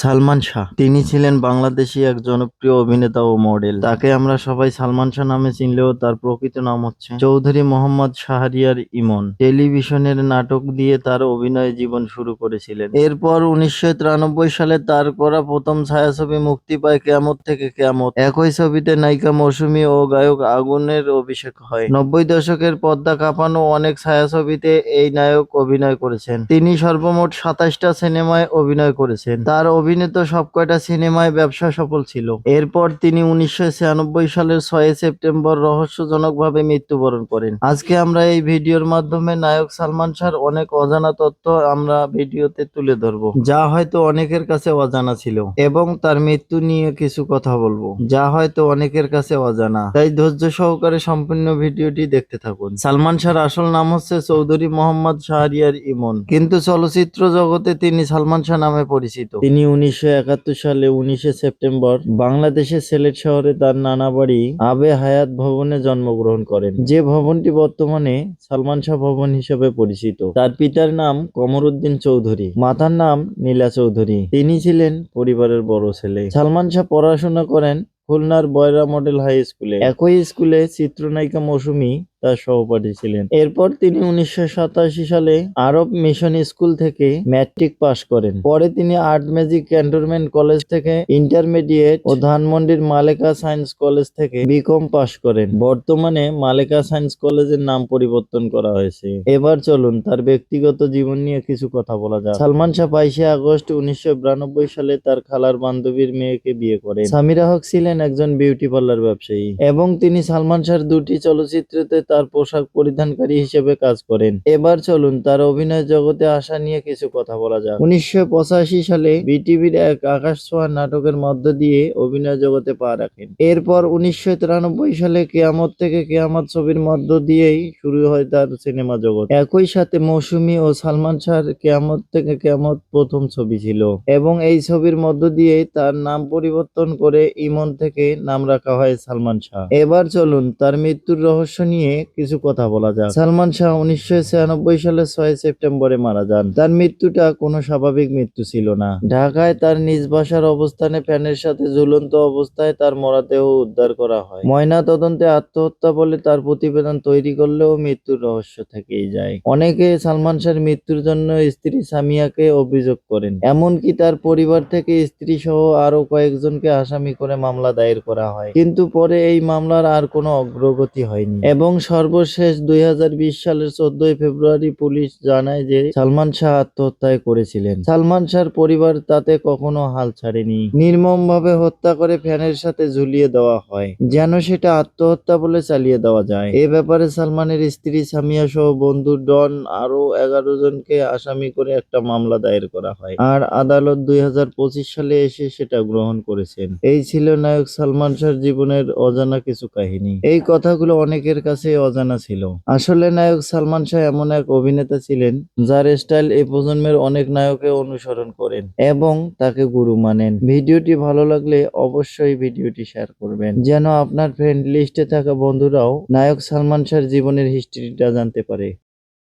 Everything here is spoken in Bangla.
সালমান শাহ তিনি ছিলেন বাংলাদেশী এক জনপ্রিয় অভিনেতা ও মডেল। তাকে আমরা সবাই সালমান শাহ নামে চিনলেও তার প্রকৃত নাম হচ্ছে চৌধুরী মোহাম্মদ শাহরিয়ার ইমন। টেলিভিশনের নাটক দিয়ে তার অভিনয় জীবন শুরু করেছিলেন। এরপর 1993 সালে তার করা প্রথম ছায়াছবি মুক্তি পায় কেয়ামত থেকে কেয়ামত। একই ছবিতে নায়িকা মৌসুমী ও গায়ক আগুনের অভিষেক হয়। 90 দশকের পর্দা কাঁপানো অনেক ছায়াছবিতে এই নায়ক অভিনয় করেছেন। তিনি সর্বমোট 27টা সিনেমায় অভিনয় করেছেন। তার অভিনীত সবকয়টা সিনেমায় ব্যবসা সফল ছিল। এরপর তিনি 1996 সালের 6 সেপ্টেম্বর রহস্যজনকভাবে মৃত্যুবরণ করেন। আজকে আমরা এই ভিডিওর মাধ্যমে নায়ক সালমান শাহর অনেক অজানা তথ্য আমরা ভিডিওতে তুলে ধরবো, যা হয়তো অনেকের কাছে অজানা ছিল, এবং তার মৃত্যু নিয়ে কিছু কথা বলবো যা হয়তো অনেকের কাছে অজানা। তাই ধৈর্য সহকারে সম্পূর্ণ ভিডিওটি দেখতে থাকুন। সালমান শাহর আসল নাম হচ্ছে চৌধুরী মোহাম্মদ শাহরিয়ার ইমন, কিন্তু চলচ্চিত্র জগতে তিনি সালমান শাহ নামে পরিচিত। তিনি 1971 সালে 19 সেপ্টেম্বর বাংলাদেশের সিলেট শহরে তার নানা বাড়ি আবে হায়াত ভবনে জন্মগ্রহণ করেন, যে ভবনটি বর্তমানে সালমান শাহ ভবন হিসেবে পরিচিত। তার পিতার নাম কমরউদ্দিন চৌধুরী, মাতার নাম নীলা চৌধুরী। তিনি ছিলেন পরিবারের বড় ছেলে। সালমান শাহ পড়াশোনা করেন খুলনার বয়রা মডেল হাই স্কুলে। একই স্কুলে চিত্রনায়িকা মৌসুমী তার সহপাঠী ছিলেন। এরপর তিনি 1987 সালে আরব মিশন স্কুল থেকে ম্যাট্রিক পাশ করেন। পরে তিনি আর্ট ম্যাজিক ক্যান্টনমেন্ট কলেজ থেকে ইন্টারমিডিয়েট ও ধানমন্ডির মালেকা সায়েন্স কলেজ থেকে বিকম পাশ করেন। বর্তমানে মালেকা সায়েন্স কলেজের নাম পরিবর্তন করা হয়েছে। এবার চলুন তার ব্যক্তিগত জীবন নিয়ে কিছু কথা বলা যাক। সালমান শাহ 22 আগস্ট 1992 সালে তার খালার বান্ধবীর মেয়েকে বিয়ে করেন। সামিরা হক ছিলেন একজন বিউটি পার্লার ব্যবসায়ী, এবং তিনি সালমান শাহর দুটি চলচ্চিত্রতে তার পোশাক পরিধানকারী হিসেবে কাজ করেন। এবার চলুন তার অভিনয় জগতে আসা নিয়ে কিছু কথা বলা যাক। 1985 সালে বিটিভির এক আকাশ ছোঁয়া নাটকের মধ্য দিয়ে অভিনয় জগতে পা রাখেন। এরপর 1993 সালে কেয়ামত থেকে কেয়ামত ছবির মধ্য দিয়েই শুরু হয় তার সিনেমা জগৎ। একই সাথে মৌসুমী ও সালমান শাহর কেয়ামত থেকে কেয়ামত প্রথম ছবি ছিল, এবং এই ছবির মধ্য দিয়ে তার নাম পরিবর্তন করে ইমন থেকে নাম রাখা হয় সালমান শাহ। এবার চলুন তার মৃত্যুর রহস্য নিয়ে কিছু কথা বলা যাক। সালমান শাহ 1996 সালের 6 সেপ্টেম্বরে মারা যান। তার মৃত্যুটা কোনো স্বাভাবিক মৃত্যু ছিল না। ঢাকায় তার নিজ বাসার অবস্থানে ফ্যানের সাথে ঝুলন্ত অবস্থায় তার মরদেহ উদ্ধার করা হয়। ময়না তদন্তে আত্মহত্যা বলে তার প্রতিবেদন তৈরি করলেও মৃত্যুর রহস্য থেকেই যায়। অনেকে সালমান শাহর মৃত্যুর জন্য স্ত্রী সামিয়াকে অভিযোগ করেন, এমনকি তার পরিবার থেকে স্ত্রী সহ আরো কয়েকজনকে আসামি করে মামলা দায়ের করা হয়, কিন্তু পরে এই মামলার আর কোনো অগ্রগতি হয়নি। এবং সর্বশেষ 2020 সালের 14 ফেব্রুয়ারি পুলিশ জানায় যে সালমান শাহ আত্মহত্যায় করেছিলেন। সালমান শাহর পরিবার তাতে কখনো হাল ছাড়েনি। নির্মমভাবে হত্যা করে ফ্যানের সাথে ঝুলিয়ে দেওয়া হয়, যেন সেটা আত্মহত্যা বলে চালিয়ে দেওয়া যায়। এ ব্যাপারে সালমানের স্ত্রী সামিয়া সহ বন্ধু ডন আরো 11 জনকে আসামি করে একটা মামলা দায়ের করা হয়, আর আদালত 2025 সালে এসে সেটা গ্রহণ করেছেন। এই ছিল নায়ক সালমান শাহর জীবনের অজানা কিছু কাহিনী। এই কথাগুলো অনেকের কাছে অজানা ছিল। আসলে নায়ক সালমান শাহ এমন এক অভিনেতা ছিলেন যার স্টাইল এই প্রজন্মের অনেক নায়কে অনুসরণ করেন এবং তাকে গুরু মানেন। ভিডিওটি ভালো লাগলে অবশ্যই ভিডিওটি শেয়ার করবেন, যেন আপনার ফ্রেন্ড লিস্টে থাকা বন্ধুরাও নায়ক সালমান শাহর জীবনের হিস্ট্রিটা জানতে পারে।